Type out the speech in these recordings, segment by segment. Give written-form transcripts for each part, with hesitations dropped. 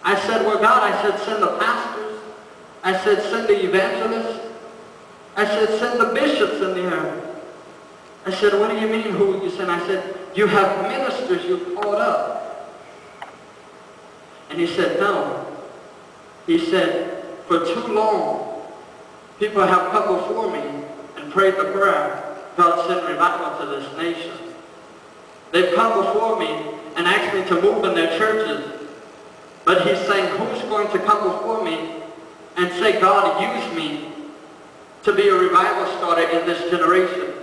I said, well, God, I said, send the pastors. I said, send the evangelists. I said, send the bishops in there. I said, what do you mean, who will you send? I said, you have ministers you called up. And he said, no. He said, for too long, people have come before me and prayed the prayer, God send revival to this nation. They've come before me and asked me to move in their churches. But he's saying, who's going to come before me and say, God, use me to be a revival starter in this generation?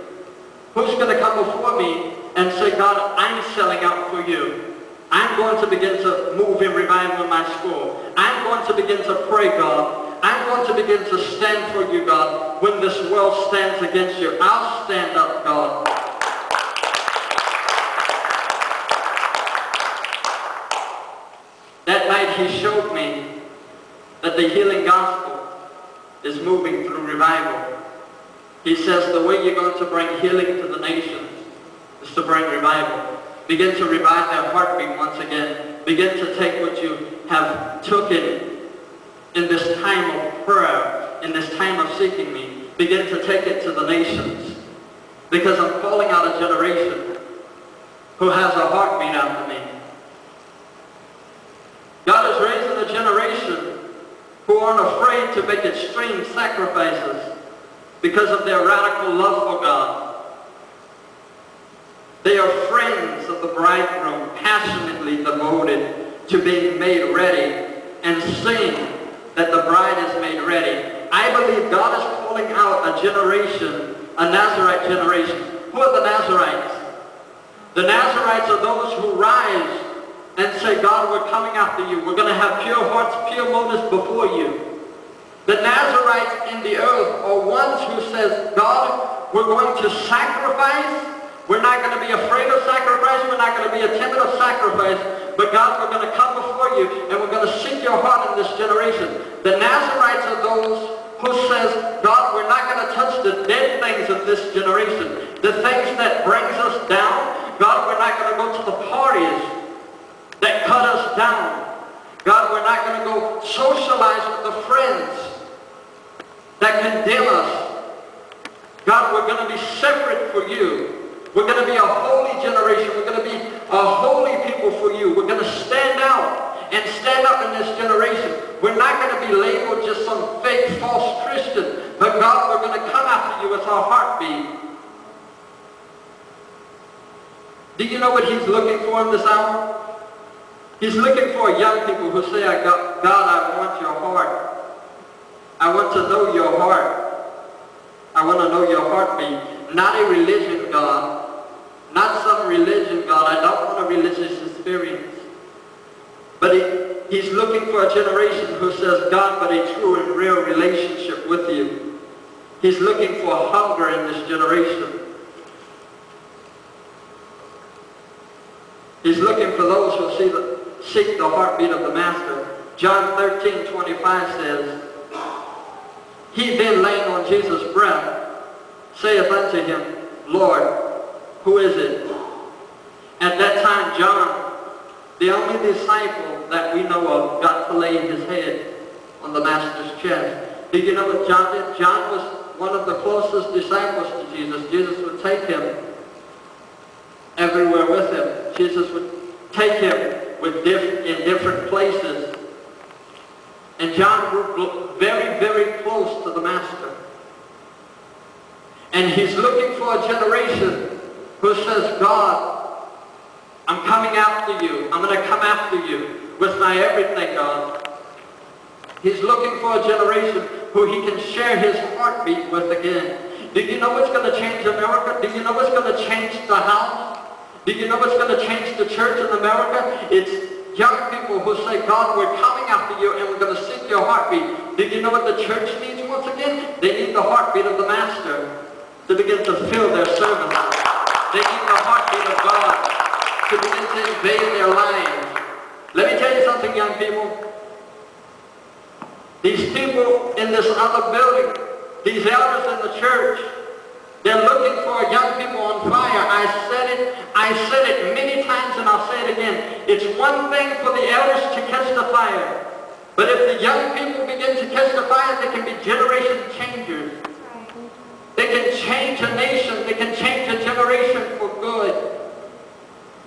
Who's going to come before me and say, God, I'm selling out for you. I'm going to begin to move in revival in my school. I'm going to begin to pray, God. I'm going to begin to stand for you, God. When this world stands against you, I'll stand up, God. That night he showed me that the healing gospel is moving through revival. He says the way you're going to bring healing to the nations is to bring revival. Begin to revive their heartbeat once again. Begin to take what you have taken in this time of prayer, in this time of seeking me. Begin to take it to the nations. Because I'm calling out a generation who has a heartbeat after me. God is raising a generation who aren't afraid to make extreme sacrifices because of their radical love for God. They are friends of the bridegroom, passionately devoted to being made ready and seeing that the bride is made ready. I believe God is calling out a generation, a Nazarite generation. Who are the Nazarites? The Nazarites are those who rise and say, God, we're coming after you. We're going to have pure hearts, pure motives before you. The Nazarites in the earth are ones who says, God, we're going to sacrifice. We're not going to be afraid of sacrifice. We're not going to be timid of sacrifice. But God, we're going to come before you and we're going to seek your heart in this generation. The Nazarites are those who says, God, we're not going to touch the dead things of this generation. The things that brings us down. God, we're not going to go to the parties that cut us down. God, we're not going to go socialize with the friends that condemn us. God, we're going to be separate for you. We're going to be a holy generation. We're going to be a holy people for you. We're going to stand out and stand up in this generation. We're not going to be labeled just some fake, false Christian. But God, we're going to come after you with our heartbeat. Do you know what he's looking for in this hour? He's looking for young people who say, God, I want your heart. I want to know your heart. I want to know your heartbeat. Not a religion, God. Not some religion, God. I don't want a religious experience. But he's looking for a generation who says, God, but a true and real relationship with you. He's looking for hunger in this generation. He's looking for those who seek the heartbeat of the Master. John 13:25 says, he then laying on Jesus' breast, saith unto him, Lord, who is it? At that time, John, the only disciple that we know of, got to lay his head on the Master's chest. Did you know what John did? John was one of the closest disciples to Jesus. Jesus would take him everywhere with him. Jesus would take him in different places. And John grew very, very close to the Master. And he's looking for a generation who says, God, I'm coming after you. I'm going to come after you with my everything, God. He's looking for a generation who he can share his heartbeat with again. Do you know what's going to change America? Do you know what's going to change the house? Do you know what's going to change the church in America? It's young people who say, God, we're coming after you and we're going to seek your heartbeat. Did you know what the church needs once again? They need the heartbeat of the Master to begin to fill their services. They need the heartbeat of God to begin to invade their lives. Let me tell you something, young people. These people in this other building, these elders in the church, they're looking for young people on fire. I said it many times and I'll say it again. It's one thing for the elders to catch the fire. But if the young people begin to catch the fire, they can be generation changers. They can change a nation. They can change a generation for good.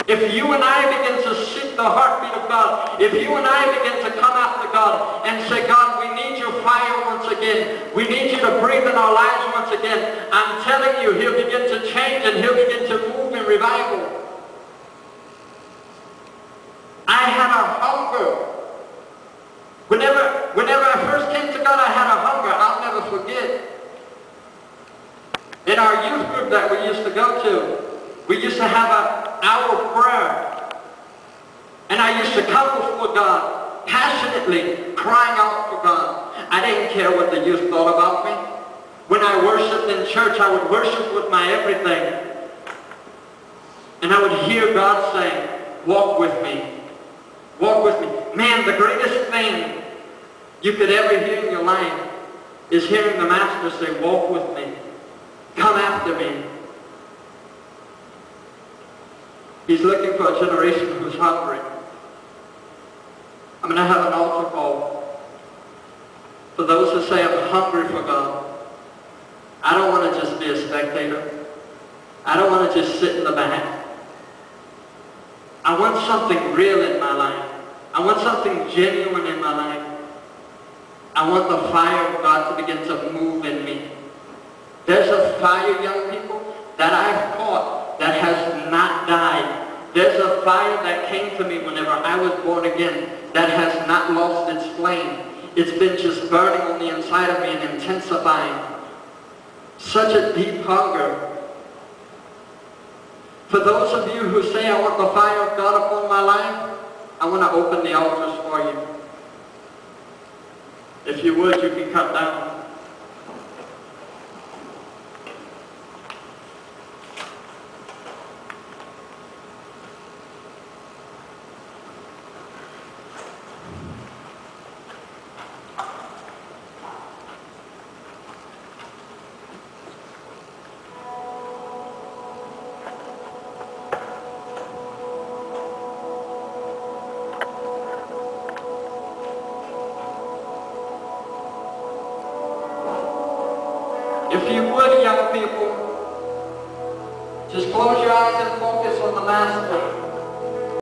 If you and I begin to seek the heartbeat of God, if you and I begin to come after God and say, God, we need your fire once again. We need you to breathe in our lives once again. I'm telling you, he'll begin to change and he'll begin to move in revival. I had a hunger. Whenever I first came to God, I had a hunger. I'll never forget. In our youth group that we used to go to, we used to have an hour of prayer. And I used to come before God, passionately crying out for God. I didn't care what the youth thought about me. When I worshiped in church, I would worship with my everything. And I would hear God saying, walk with me. Walk with me. Man, the greatest thing you could ever hear in your life is hearing the Master say, walk with me. Come after me. He's looking for a generation who's hungry. I'm going to have an altar call for those who say, I'm hungry for God. I don't want to just be a spectator. I don't want to just sit in the back. I want something real in my life. I want something genuine in my life. I want the fire of God to begin to move in me. There's a fire, young people, that I've caught that has not died. There's a fire that came to me whenever I was born again that has not lost its flame. It's been just burning on the inside of me and intensifying. Such a deep hunger. For those of you who say, I want the fire of God upon my life, I want to open the altars for you. If you would, you can come down. If you would, young people, just close your eyes and focus on the Master.